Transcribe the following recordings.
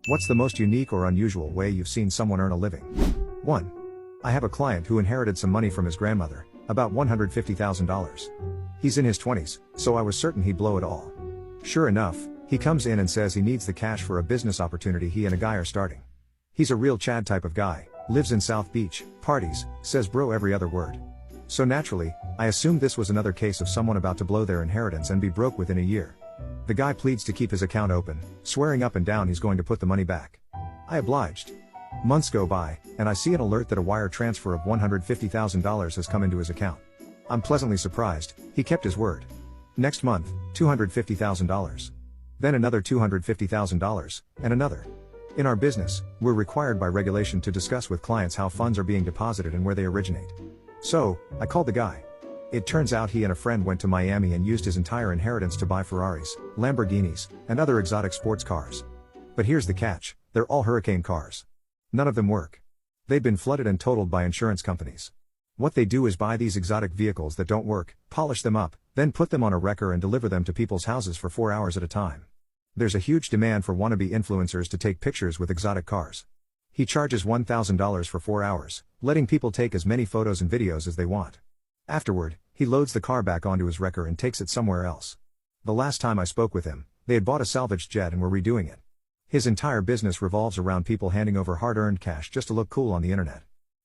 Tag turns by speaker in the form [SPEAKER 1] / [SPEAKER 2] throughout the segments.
[SPEAKER 1] What's the most unique or unusual way you've seen someone earn a living? 1. I have a client who inherited some money from his grandmother, about $150,000. He's in his 20s, so I was certain he'd blow it all. Sure enough, he comes in and says he needs the cash for a business opportunity he and a guy are starting. He's a real Chad type of guy, lives in South Beach, parties, says bro every other word. So naturally, I assumed this was another case of someone about to blow their inheritance and be broke within a year. The guy pleads to keep his account open, swearing up and down he's going to put the money back. I obliged. Months go by, and I see an alert that a wire transfer of $150,000 has come into his account. I'm pleasantly surprised, he kept his word. Next month, $250,000. Then another $250,000, and another. In our business, we're required by regulation to discuss with clients how funds are being deposited and where they originate. So, I called the guy. It turns out he and a friend went to Miami and used his entire inheritance to buy Ferraris, Lamborghinis, and other exotic sports cars. But here's the catch, they're all Hurricane cars. None of them work. They've been flooded and totaled by insurance companies. What they do is buy these exotic vehicles that don't work, polish them up, then put them on a wrecker and deliver them to people's houses for 4 hours at a time. There's a huge demand for wannabe influencers to take pictures with exotic cars. He charges $1,000 for 4 hours, letting people take as many photos and videos as they want. Afterward, he loads the car back onto his wrecker and takes it somewhere else. The last time I spoke with him, they had bought a salvaged jet and were redoing it. His entire business revolves around people handing over hard-earned cash just to look cool on the internet.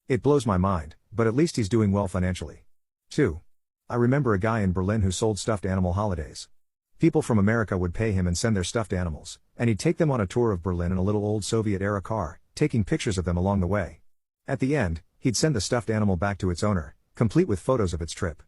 [SPEAKER 1] It blows my mind, but at least he's doing well financially. 2. I remember a guy in Berlin who sold stuffed animal holidays. People from America would pay him and send their stuffed animals, and he'd take them on a tour of Berlin in a little old Soviet-era car, taking pictures of them along the way. At the end, he'd send the stuffed animal back to its owner, complete with photos of its trip.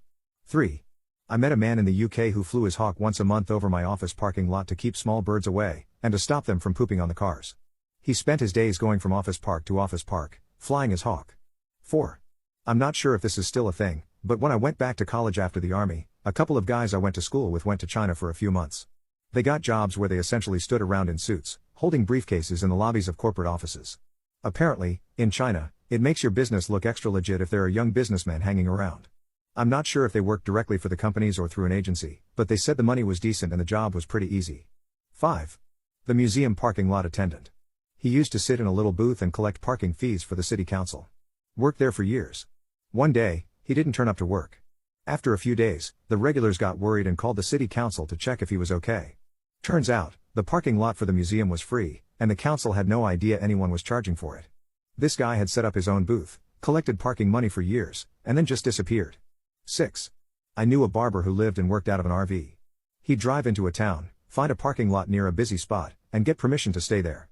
[SPEAKER 1] 3. I met a man in the UK who flew his hawk once a month over my office parking lot to keep small birds away, and to stop them from pooping on the cars. He spent his days going from office park to office park, flying his hawk. 4. I'm not sure if this is still a thing, but when I went back to college after the army, a couple of guys I went to school with went to China for a few months. They got jobs where they essentially stood around in suits, holding briefcases in the lobbies of corporate offices. Apparently, in China, it makes your business look extra legit if there are young businessmen hanging around. I'm not sure if they worked directly for the companies or through an agency, but they said the money was decent and the job was pretty easy. 5. The museum parking lot attendant. He used to sit in a little booth and collect parking fees for the city council. Worked there for years. One day, he didn't turn up to work. After a few days, the regulars got worried and called the city council to check if he was okay. Turns out, the parking lot for the museum was free, and the council had no idea anyone was charging for it. This guy had set up his own booth, collected parking money for years, and then just disappeared. 6. I knew a barber who lived and worked out of an RV. He'd drive into a town, find a parking lot near a busy spot, and get permission to stay there.